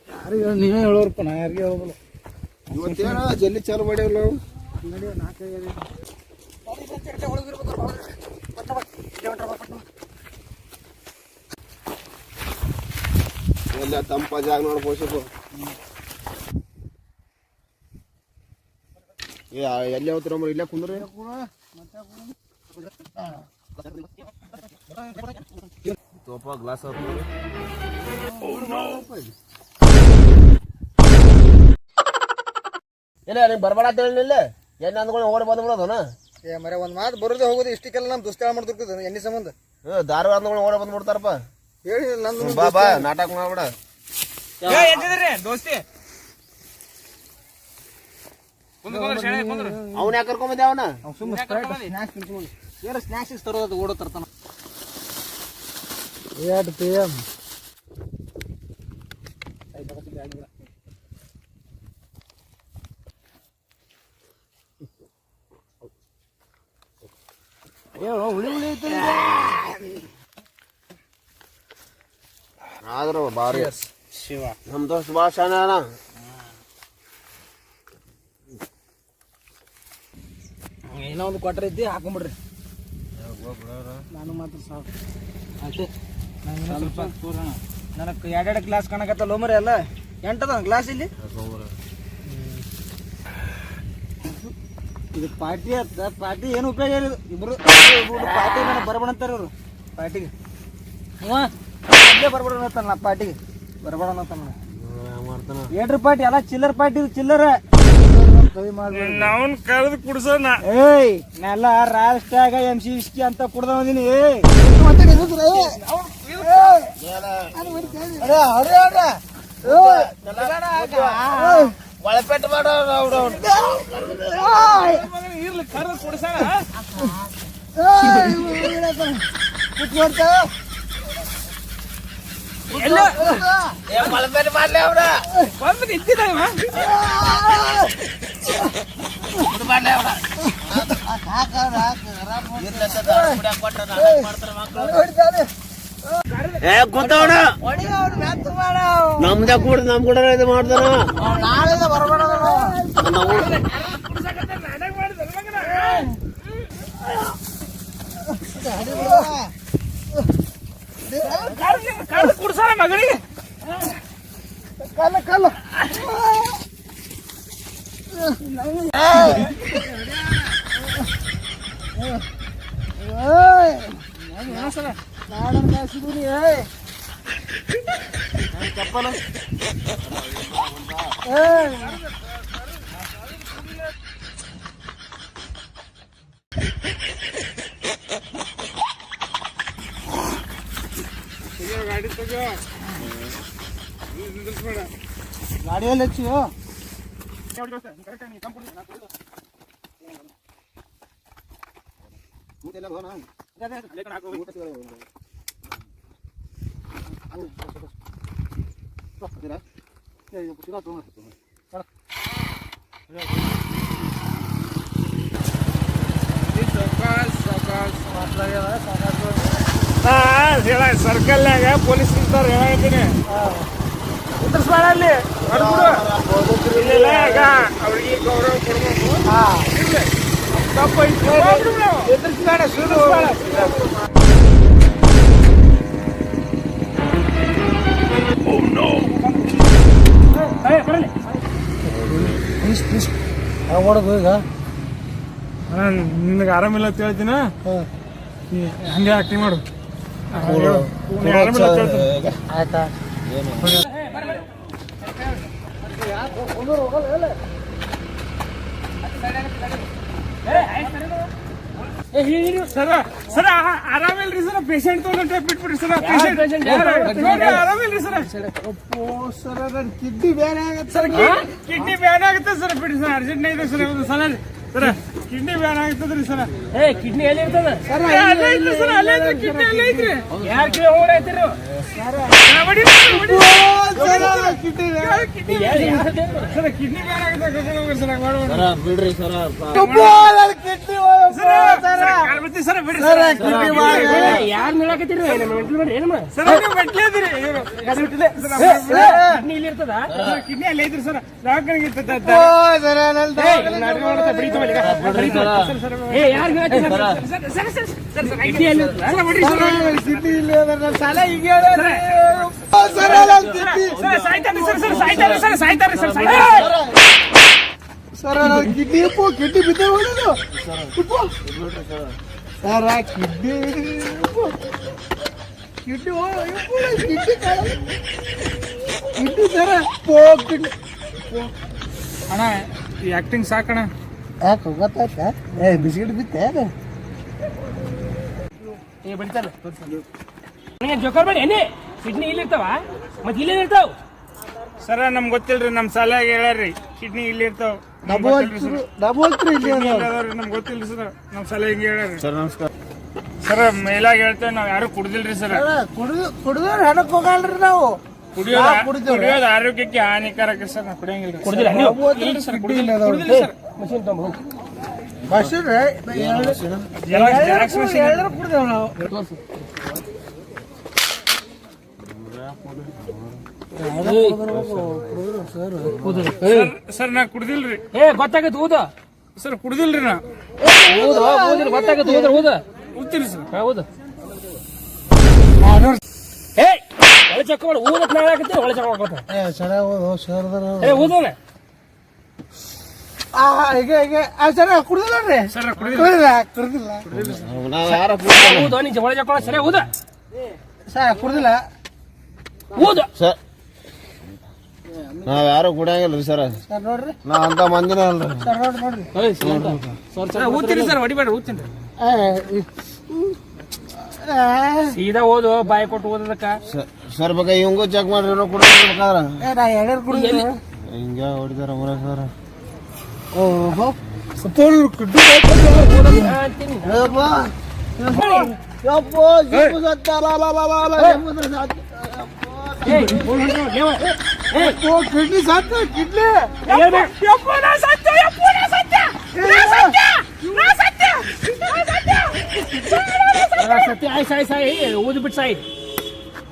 ಯಾರಿಗೆ ನೀವೇ ಹೇಳೋರಪ್ಪ, ನಾ ಯಾರಿಗೆ ಹೇಳೋದಿಲ್ಲ. ಇವತ್ತೇನ ಜಲ್ದಿ ಚಾಲು ಮಾಡ್ಯಾವಲ್ಲ ಎಲ್ಲ ತಂಪ ಜಾಗ ನೋಡಿ ಪೋಷಕು ಎಲ್ಲಿ ಹೋಗ್ತಾರ ಇಲ್ಲೇ ಕುಂದ್ರಿ ತೋಪ ಗ್ಲಾಸ್ ಇಲ್ಲ ನೀನ್ ಬರ್ಬೇಡ ಅಂತ ಹೇಳಿಲ್ಲ ಎಣ್ಣೆ ಅಂದ್ಕೊಂಡು ಓಡಿ ಬಂದ್ಬಿಡೋದನ ಮರೆ ಒಂದ್ ಮಾತು ಬರೋದೇ ಹೋಗೋದು ಇಷ್ಟಕ್ಕೆಲ್ಲ ನಮ್ ದುಸ್ತಾಳ ಮಾಡ್ತಿರ್ತದ ಎಣ್ಣೆ ಸಂಬಂಧ. ದಾರು ಅಂದ್ಕೊಂಡು ಓಡಿ ಬಂದ್ಬಿಡ್ತಾರಪ್ಪ. ಹೇಳಿ ನಂದು ಬಾ ಬಾ ನಾಟಕ ಮಾಡ್ಬಿಡ ದೋಸ್ತಿ ಅವ್ನ ಯಾಕೆ ಕರ್ಕೊಂಬಂದೆ ಅವನ ಸ್ನಾಕ್ಸ್ ತರೋದು ಓಡೋ ತರ್ತಾನ. ಏಟ್ PM ಹುಳಿ ಹುಳಿ ಐತೆ ಆದ್ರ ಬಾರಿ ಶಿವ ನಮ್ ದೋಸ್ತ ಭಾಳ ಶಾನೆ ಅಣ್ಣ. ಏನೋ ಒಂದು ಕ್ವಾಟ್ರ್ ಐತಿ ಹಾಕೊಂಬಿಡ್ರಿ. ನಾನು ಮಾತ್ರ ಸಾಕು ಅಷ್ಟೇ. ನನಗೆ ಎರಡೆರಡು ಗ್ಲಾಸ್ ಕಾಣಕತ್ತಲ್ಲ ಮರಿ ಅಲ್ಲ ಎಂಟದ ಗ್ಲಾಸ್ ಇಲ್ಲಿ. ಇದು ಪಾರ್ಟಿ ಅಂತ ಪಾರ್ಟಿ ಏನು ಉಪಯೋಗ ಇಲ್ಲ. ಇಬ್ರು ಪಾರ್ಟಿ ನನಗೆ ಬರಬೇಡ ಅಂತಾರೆ ಇವರು ಪಾರ್ಟಿಗೆ. ಇಲ್ಲೇ ಬರ್ಬೇಡ ಅಂತಾನ ಪಾರ್ಟಿಗೆ ಬರಬೇಡ ಅಂತಾನ. ಏನ್ರಿ ಪಾರ್ಟಿ ಎಲ್ಲ ಚಿಲ್ಲರ್ ಪಾರ್ಟಿ ಚಿಲ್ಲರ ನಾವನ್ ಕರೆದು ಕುಡ್ಸೋಣ. ಏಯ್ ನೆಲ್ಲ ರಾಷ್ಟ್ರಾಗ MC ವಿಸ್ಕಿ ಅಂತ ಕುಡ್ದ ಬಂದಿನಿ. ಒಳಪೆಟ್ಟು ಮಾಡ ಇರ್ಲಿ ಕರೆದು ಕುಡ್ಸೋಣ. ಒಳಪೆಟ್ಟು ಮಾಡ್ಲಿ ಅವ್ರ ಬಂದು ನಿಂತಿದ್ದಾವ ಗೊತ್ತವಣ ನಮ್ದ ಕೂಡ ನಮ್ ಕೂಡ ಇದು ಮಾಡ್ತಾನ. ಕುಡ್ಸೋಣ ಮಗಳಿಗೆ ಕಲ್ಲ ಕಲ್ಲ ಚಪ್ಪಲ ಗಾಡಿ ತಗೋ ಗಾಡಿಯಲ್ಲಿ ಹೆಚ್ಚು ಸರ್ಕಲ್ನಾಗ ಪೊಲೀಸ್ ಇರ್ತಾರ ಹೇಳತ್ತೀನಿ ಉತ್ತರಿಸ್ಬೇಡ ಅಲ್ಲಿ ಇಲ್ಲ ಅವ್ರಿಗೆ ಗೌರವ ಕೊಡ್ಬೇಕು. ಎದುರಿಸ್ಬೇಡ ಸುಳ್ಳು ಮಾಡೋದು ಈಗ. ನಿನಗೆ ಆರಾಮಿಲ್ಲ ಅಂತ ಹೇಳ್ತೀನ ಹಂಗೆ ಆಕ್ಟಿಂಗ್ ಮಾಡು. ಆಯ್ತಾ ಸರ ಸರ ಆರಾಮಿಲ್ರಿ ಸರ ಪೇಷಂಟ್ ತಗೊಂಡ್ರೆ ಬಿಟ್ಬಿಡ್ರಿ ಸರ. ಆರಾಮಿಲ್ರಿ ಸರ್. ಸರ್ ನನ್ನ ಕಿಡ್ನಿ ಬೇರೆ ಆಗತ್ತೆ ಸರ್ ಕಿಡ್ನಿ ಬ್ಯಾನ್ ಆಗುತ್ತೆ ಸರ್. ಬಿಡಿ ಸರ್ ಅರ್ಜೆಂಟ್ ಇದೆ ಸರ್ ಸಲ ಸರ ಕಿಡ್ನಿ ಬ್ಯಾನ್ ಆಗ್ತದ್ರಿ ಸರ್. ಕಿಡ್ನಿ ಎಲ್ಲಿ ಇರ್ತದ ಸರ್ ಅಲ್ಲೇ ಐತ್ರಿ ಸರ್ ಅಲ್ಲೇ ಐತ್ರಿ ಕಿಡ್ನಿ ಅಲ್ಲೇ ಐತ್ರಿ. ಯಾರ್ ಕಿಲೋ ಹೋಗ್ರ ಐತಿರಿ ಸರ್ ಕಿಡ್ನಿ ಬ್ಯಾನ್ ಆಗುತ್ತೆ ಸರ್. ಬಿಡ್ರಿ ಸರ್ ಕಿಡ್ನಿ ಸರ್ ಬಿಡಿ ಸರ್ ಯಾರು ಮೇಳಾಕತ್ತೀರಿ ಏನಮ್ಮ ಸರ್ ನೀವು ಮೆಟ್ಲೆ ಅದಿರಿ ಇವ್ರು ಕಿಡ್ನಿ ಇಲ್ಲಿ ಇರ್ತದ ಕಿಡ್ನಿ ಅಲ್ಲೇ ಐತ್ರಿ ಸರ್ ದವಾಖಾನೆಗೆ ಯಾರು ಕಿಡ್ನಿ ಎಲ್ಲಿ ಸಾಲ ಈಗ ಸಾಯ್ತಾರೆ ಸರ್ ಸಾಯ್ತಾರೆ ಸರ್ ಕಿಡ್ನಿ ಉಪ್ಪು ಕಿಡ್ನಿ ಬಿದ್ದ ಹೋಗಿದ್ದು ಉಪ್ಪು sir kidney kidney kidney kidney sir kidney ಅಣ್ಣ ಈ ಆಕ್ಟಿಂಗ್ ಸಾಕಣ ಯಾಕೆ ಗೊತ್ತಾಯ್ತಾ ಬಿಸ್ಕಿಟ್ ಬಿತ್ತೆ ಬಡಿತಾರ ಜೋಕರ್ಬೇಡಿ ಏನೇ ಕಿಡ್ನಿ ಇಲ್ಲಿ ಇರ್ತಾವ ಮತ್ತೆ ಇಲ್ಲೇನ್ ಇರ್ತಾವ ಸರ ನಮ್ಗೆ ಗೊತ್ತಿಲ್ರಿ ನಮ್ಮ ಸಾಲಾಗ ಹೇಳ್ಯಾರ್ರಿ ಕಿಡ್ನಿ ಇಲ್ಲಿ ಇರ್ತಾವ ಡಬ್ಬು ಇಲ್ಲಿ ನಮ್ಗೆ ಗೊತ್ತಿಲ್ರಿ ಸರ್ ನಮ್ಮ ಸಲ ಹಿಂಗೆ ಹೇಳ್ಯಾರಿ ಸರ್ ನಮಸ್ಕಾರ ಸರ್ ಮೇಲಾಗ ಹೇಳ್ತೇವೆ ನಾವ್ ಯಾರು ಕುಡ್ದಿಲ್ರಿ ಸರ್ ಕುಡಿದವ್ರು ಹೆಣಕ್ ಹೋಗಲ್ರಿ ನಾವು ಕುಡಿಯೋದು ಆರೋಗ್ಯಕ್ಕೆ ಹಾನಿಕಾರಕ ಸರ್ ನಾವು ಕುಡಿಯಂಗಿಲ್ರಿ ಕುಡ್ದಿಲ್ಲ ನೀವು ಇಲ್ರಿ ಸರ್ ಕುಡಿದಿಲ್ಲ ಸರ್ ಮಷೀನ್ ತಗೊಂಡು ಜೆರಾಕ್ಸ್ machine. ಎಲ್ಲರೂ ಕುಡಿದೇವ್ ನಾವು ಸರ್ ನಾ ಕುಡ್ದಿಲ್ರಿ ಗೊತ್ತಾಗತ್ತೆ ಊದ ಸರ್ ಕುಡ್ದಿಲ್ರಿ ನಾ ಊದಿಲ್ಲ ಗೊತ್ತಾಗತ್ತೆ ಊದ್ರ ಊದ ಉತ್ತೀರಿ ಸರ್ ಹೌದು ಏ ಒಳ ಚಕ್ಕೋಳು ಊದ ನಾಳೆ ಆಗತ್ತೆ ಒಳ ಚಕ್ಕೋಳ್ಕೊತ ಏ ಊದೋಣ ಈಗ ಸರ ಕುಡಿದಿಲ್ಲರಿ ಸರ್ ಕುಡ್ದಿಲ್ಲ ನಾವ್ ಯಾರ ಊದ ನಿಜ ಒಳ ಚಕ್ಕೋಳ ಸರಿ ಊದ ಸರ್ ಕುಡಿದಿಲ್ಲ ಊದ ಸರ್ ನಾವ್ ಯಾರು ಕುಡಿಯಂಗಿಲ್ರಿ ಸರ್ ಸರ್ ನೋಡ್ರಿ ನಾ ಅಂತ ಮಂದಿನ ಅಲ್ರಿ ಸರ್ ನೋಡ್ರಿ ಊದ್ತೀರಿ ಸರ್ ಹೊಡಿಬೇಡ್ರಿ ಊದ್ತೀನಿ ಸೀದಾ ಓದು ಬಾಯಿ ಕೊಟ್ಟು ಓದದಕ್ಕ ಸರ್ ಬೇಕಾ ಇವಂಗೂ ಚೆಕ್ ಮಾಡ್ರಿ ಏನೋ ಕುಡಿಬೇಕಾದ್ರ ನಾ ಎಳ್ನೀರು ಕುಡಿದಿಲ್ಲ ಹಿಂಗ ಹೊಡಿತಾರ ಮರ ಸರ್ ಓಹೋ ಕಿಡ್ನಿ ಸಾಧ್ಯ ಕಿಡ್ನಿ ಸತ್ಯ ಆಯ್ ಸಾಯಿ ಸಾಯಿ ಊದ್ ಬಿಟ್ಟು ಸಾಯಿ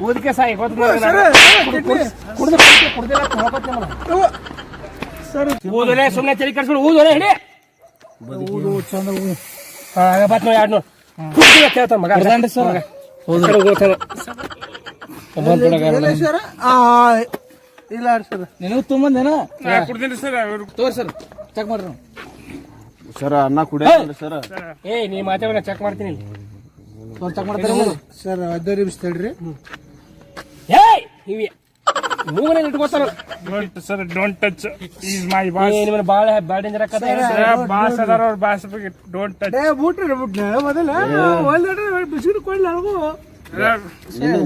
ಊದಕ್ಕೆ ಸಾಯಿ ಊದಲೆ ಸುಮ್ಮನೆ ತಲೆ ಕರ್ಸ್ಕೊಂಡು ಊದೋಲೆ ಹೇಳಿ ಬತ್ ನೋಡಿ ಎರಡು ನೋಡಿ ಕೇಳ್ತಾನ ಮಗ ಇಲ್ಲ ಸರ್ ನಿನಗೂ ತುಂಬಂದೇನ ಕುಡ್ದಿಲ್ರಿ ಸರ್ ತೋರಿ ಸರ್ ಚೆಕ್ ಮಾಡ್ರಿ ಸರ್ ಅನ್ನ ಕುಡಿಯಂಗಿಲ್ರಿ ಸರ್ ಏ ನೀ ಮಾತಾಡ ಚೆಕ್ ಮಾಡ್ತೀನಿ ಚೆಕ್ ಮಾಡ್ತಾರೆ ಸರ್ 15 ನಿಮಿಷ ತಡ್ರಿ ಏಯ್ ಇವಿ ಮೂಗನೇ ಇಟ್ಕೋತಾರ sir don't touch is my boss ನಿಮ್ಮನ್ನ ಬಾಳ ಬಾಳ ಡೇಂಜರ್ ಬಾಸ್ ಅದಾರ ಅವ್ರ ಬಾಸ್ ಬಗ್ಗೆ ಡೋಂಟ್ ಟಚ್ ಬಿಟ್ರಿ ಮೊದಲ ಬಿಸ್ಕಿಟ್ ಕೊಡ್ಲಿ ನನಗೂ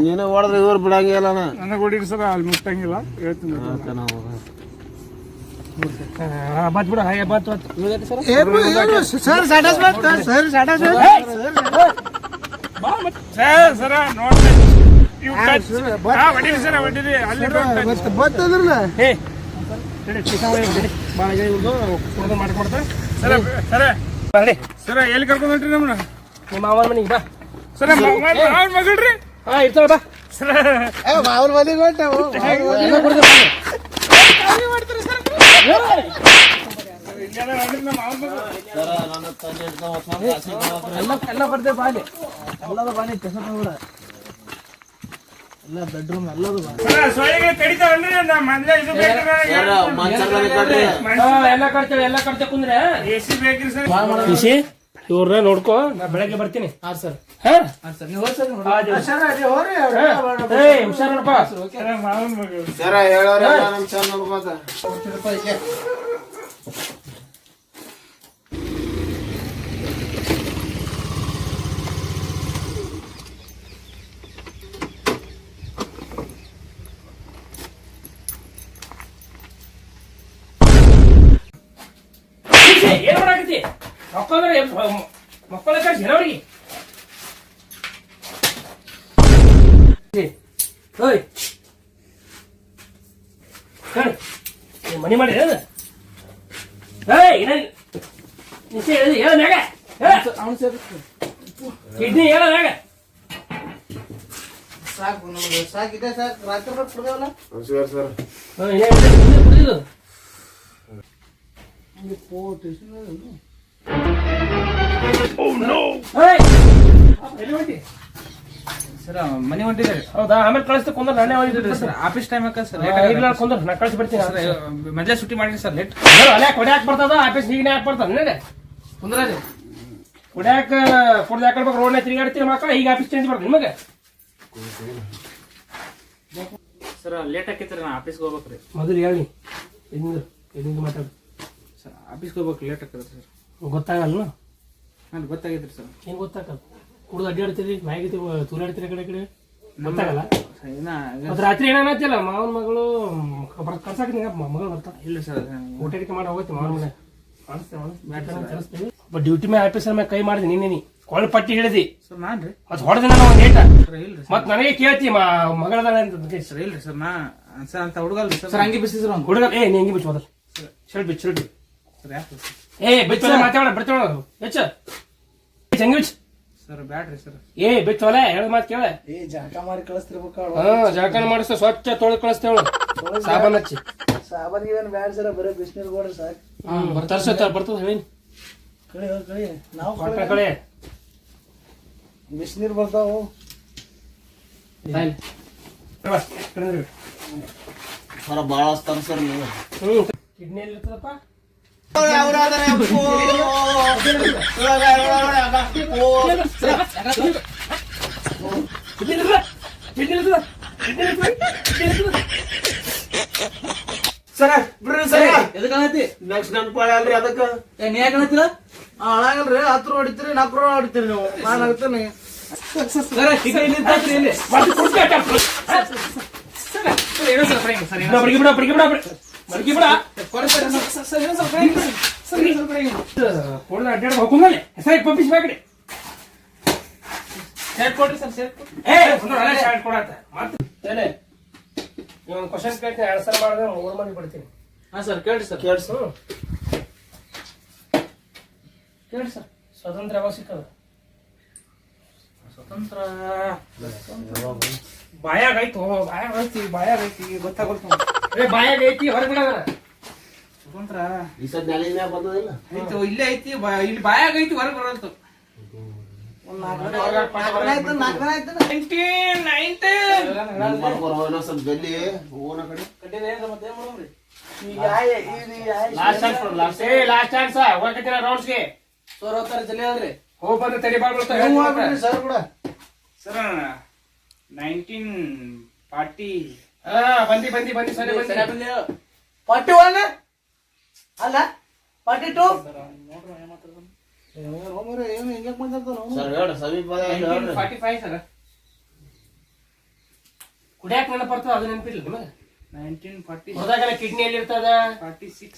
ನೀನು ಹೊಡೆದ್ರೆ ಇವ್ರು ಬಿಡಂಗಿಲ್ಲ ನನಗೆ ಹೊಡೀರಿ ಸರ್ ಅಲ್ಲಿ ಮುಟ್ಟಂಗಿಲ್ಲ ಹೇಳ್ತೀನಿ ಬತ್ ಬಿಡ ಹಾಗೆ ಬತ್ ಸರ್ ಸರ್ ಸರ್ ಸರ ನೋಡ್ತಾ ಇವ್ ಟಚ್ ಹೊಡೀರಿ ಸರ್ ಹೊಡೀರಿ ಅಲ್ಲಿ ಡೋಂಟ್ ಟಚ್ ಬತ್ತದ್ರಲ್ಲ ಹೇ ಬಾಳ ಮಾಡ್ಕೊಡ್ತಾರೆ ಸರ ಸರ ಬರ್ರಿ ಸರ ಎಲ್ಲಿ ಕರ್ಕೊಂಡು ಹೊಂಟ್ರಿ ನಮ್ಮನ್ನ ನಿಮ್ಮ ಮಾವನ ಮನೆಗೆ ಬಾ ಸರ ಅವ್ರ ಮಗಳ್ರಿ ಹಾ ಇರ್ತಾವ ಬಾ ಸರ ಅವ್ರ ಮನೆಗೆ ಹೊಂಟಾವು ಎಲ್ಲ ಬರ್ತೇವೆ ಬಾಲಿ ಎಲ್ಲದ ಬಾನಿ ಕೂಡ ಎಲ್ಲ ಬೆಡ್ರೂಮ್ ಎಲ್ಲದು ಸೊಯ್ಗೆ ಕಡಿತಾವನ್ರಿ ನಮ್ಮ ಮನ್ಯಾಗ ಇದು ಬೇಕ್ರಿ ಎಲ್ಲ ಕಟ್ತೇವೆ ಕುಂದ್ರೆ ಎಸಿ ಬೇಕ್ರಿ ಸರ್ ಖುಷಿ ಇವ್ರನ್ನ ನೋಡ್ಕೋ ನಾ ಬೆಳಗ್ಗೆ ಬರ್ತೀನಿ ಸರ್ ಹುಷಾರ್ ನೋಡಪ್ಪ ಮಾವನ್ ಮಗಳು ಸರ ಹೇಳೋರ ನಮ್ ಸರ್ ನೋಡ್ಕೋತ ಏನ್ ಮಾಡಾಕತಿ ಮಕ್ಕಳ ಕಳ್ಸಿ ಅವ್ರಿಗೆ ಮನಿ ಮಾಡಿ ನಿಶ್ಚಯ ಹೇಳ ಮ್ಯಾಗ ಅವ್ನು ಸರ್ ಕಿಡ್ನಿ ಹೇಳದಾಗ ಸಾಕು ನಮ್ಗೆ ಸಾಕಿದೆ ಸರ್ ರಾತ್ರಿ ಹೊತ್ತು ಕುಡ್ದೇವಲ್ಲ ಕುಡಿದು ಸರ್ ಮನೆ ಹೊಂಟಿದ್ದಾರೆ ಹೌದಾ ಆಮೇಲೆ ಕಳಿಸ್ತಾ ಕೊಂದ್ರೆ ನಾನೇ ಹೋಗಿದ್ದೆ ಸರ್ ಆಫೀಸ್ ಟೈಮ್ ಹಾಕ ಸರ್ ಇಲ್ಲ ಕೊಂದ್ರೆ ನಾ ಕಳಿಸಿ ಬಿಡ್ತೀನಿ ಮೊದಲೇ ಸುಟ್ಟಿ ಮಾಡಿ ಸರ್ ಲೇಟ್ ಅಲ್ಲೇ ಕೊಡ್ಯಾಕ್ ಬರ್ತದ ಆಫೀಸ್ ಈಗನೇ ಯಾಕೆ ಬರ್ತದ ನಡೆ ಕುಂದ್ರಾಜ್ ಕುಡ್ಯಾಕ ಕುಡ್ದು ಯಾಕಡ್ಬೇಕು ರೋಡ್ನ ತಿರುಗಾಡ್ತೀರಿ ಮಕ್ಕಳ ಈಗ ಆಫೀಸ್ ಚೇಂಜ್ ಬರ್ತೀನಿ ನಿಮಗೆ ಸರ್ ಲೇಟ್ ಆಕೈತ್ರಿ ನಾ ಆಫೀಸ್ಗೆ ಹೋಗ್ಬೇಕ್ರಿ ಮೊದಲು ಹೇಳಿ ಎಲ್ಲಿಂದ ಮಾತಾಡು ಸರ್ ಆಫೀಸ್ಗೆ ಹೋಗ್ಬೇಕು ಲೇಟ್ ಆಗ್ತದೆ ಸರ್ ಗೊತ್ತಾಗಲ್ಲ ನಾನು ಗೊತ್ತಾಗೈತ್ರಿ ಸರ್ ಏನು ಗೊತ್ತಾಗಲ್ಲ ಕುಡ್ದು ಅಡ್ಡಾಡ್ತೀರಿ ಮ್ಯಾಗಿತಿ ತೂರಾಡ್ತೀರಿ ಕಡೆ ಕಡೆ ಗೊತ್ತಾಗಲ್ಲ ಮತ್ತೆ ರಾತ್ರಿ ಏನಾಗ್ತಿಲ್ಲ ಮಾವನ ಮಗಳು ಕಳ್ಸಾಕ ಮಗಳು ಬರ್ತಾಳೆ ಇಲ್ಲ ಸರ್ ಊಟ ಗೀಟ ಮಾಡಿ ಹೋಗುತ್ತೆ ಮಾವನ ಮನೆ ಬಟ್ ಡ್ಯೂಟಿ ಮೇಲೆ ಆಫೀಸರ್ ಮೇಲೆ ಕೈ ಮಾಡಿದೆ ನಿನ್ನೆ ನೀ ಕೊಳ್ಳ ಪಟ್ಟಿ ಹಿಡಿದಿ ಸರ್ ನಾನ್ರಿ ಮತ್ತೆ ಹೊಡೆದ ನಾನು ಒಂದು ಏಟ ಸರ್ ಇಲ್ರಿ ಮತ್ತೆ ನನಗೆ ಕೇಳ್ತಿ ಮಗಳದಾಳ ಅಂತ ಸರ್ ಇಲ್ರಿ ಸರ್ ನಾ ಸರ್ ಅಂತ ಹುಡುಗಲ್ರಿ ಸರ್ ಹಂಗೆ ಬಿಸಿ ಸರ್ ಹುಡುಗ ಏ ನೀ ಹೆಂಗೆ ಬಿಚ್ಚು ಮೊದಲು ಶರ್ಟ್ ಬಿಚ್ಚು ಸರ್ ಯಾಕೆ ಏ ಬಿಚ್ಚ ಮಾತಾಡ ಬಿಡ್ತೋಣ ಹೆಚ್ಚ ಹೆಂಗೆ ಬಿಚ್ಚು ಸರ್ ಬ್ಯಾಡ್ರಿ ಸರ್ ಏ ಬಿಚ್ಚೋಲೆ ಹೇಳ ಮಾತು ಕೇಳ ಏ ಜಾಕ ಮಾರಿ ಕಳಿಸ್ತಿರ್ಬೇಕು ಜಾಕನ ಮಾಡಿಸ್ತಾ ಸ್ವಚ್ಛ ತೊಳೆದು ಕಳಿಸ್ತೇವಳು ಸಾಬಾನ್ ಹಚ್ಚಿ ಸಾಬಾನಿಗೆ ಏನು ಬ್ಯಾಡ ಸರ್ ಬರೀ ಬಿಸಿನೀರು ಕೊಡ್ರಿ ಸಾಕು ಬರ್ತದ ಹೇಳಿ ಕಳಿ ನಾವು ಕಳೆ ಬಿಸಿನೀರು ಬರ್ತಾವು ಸರ ಭಾಳ ಹಚ್ತಾರ ಸರ್ ನೀವು ಕಿಡ್ನಿ ಎಲ್ಲಿ ಇರ್ತದಪ್ಪ ಸರ ಬಿಡ್ರಿ ಸರ್ ಎದಕ್ಕೆ ನೆಕ್ಸ್ಟ್ ನನ್ ಪಾಳೆ ಅಲ್ರಿ ಅದಕ್ಕ ನೀ ಯಾಕೆ ಹೇಳ್ತೀರ ಹಾಳಾಗಲ್ರಿ 10 ರೂ ಹೊಡಿತೀರಿ 4 ರೂ ಹೊಡಿತೀರಿ ನೀವು ನಾನು ಆಗ್ತಾನೆ ಕ್ವಶನ್ ಕೇಳ್ತೀನಿ ಆನ್ಸರ್ ಮಾಡಿದ್ರೆ 3 ಮಂದಿ ಬಿಡ್ತೀನಿ ಹಾ ಸರ್ ಕೇಳ್ರಿ ಸರ್ ಕೇಳಿ ಸರ್ ಸ್ವತಂತ್ರ ಯಾವಾಗ ಸಿಕ್ಕದ ಸ್ವತಂತ್ರ ಬಾಯಾಗ ಐತಿ ಗೊತ್ತಾಗೋಲ್ತು ಬಾಯಾಗ ಐತಿ ಹೊರಗಡೆ ಸ್ವತಂತ್ರ ಈ ಸದ್ ನೆಲೆ ಮ್ಯಾಗ ಬಂದದಿಲ್ಲ ಐತಿ ಇಲ್ಲೇ ಐತಿ ಇಲ್ಲಿ ಬಾಯಾಗ ಐತಿ ಹೊರಗೆ ಬರಲ್ತು ಸ್ವಲ್ಪ ಜಲ್ದಿ ಹೋಗೋಣ ಕಡೆ ಲಾಸ್ಟ್ ಚಾನ್ಸ್ ಹೋಗತ್ತಿನ ರೌಂಡ್ಸ್ಗೆ ಸರ್ ಹೋಗ್ತಾರೆ ಜಲ್ದಿ ಹೇಳ್ರಿ ಹೋಗಿ ಬಂದು ತಡಿ ಬಾಳ್ಬಿಡ್ತಾರೆ ಸರ್ ಕೂಡ ಸರ್ 1940 ಬಂದಿ ಸರಿ ಬಂದಿ 41 ಅಲ್ಲ 42 ಏನು ಹಿಂಗೆ ಮಾತಾಡ್ತಾನ ಸರ್ ಹೇಳ್ರಿ ಸಮೀಪ ಹೇಳ್ರಿ 45 ಸರ್ ಕುಡಿಯಾಕ ನೆನಪು ಬರ್ತದ ಅದು ನೆನಪಿಲ್ಲ ನಿಮಗೆ 1940 ಹೋದಾಗೆಲ್ಲ ಕಿಡ್ನಿ ಎಲ್ಲಿ ಇರ್ತದ 46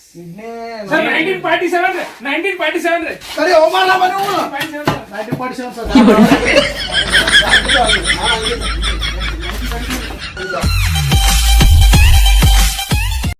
ಸರ್ 1947 ರೀ ಸರಿ ಹೋಮಾನ ಬನ್ನಿ 1947 ಸರ್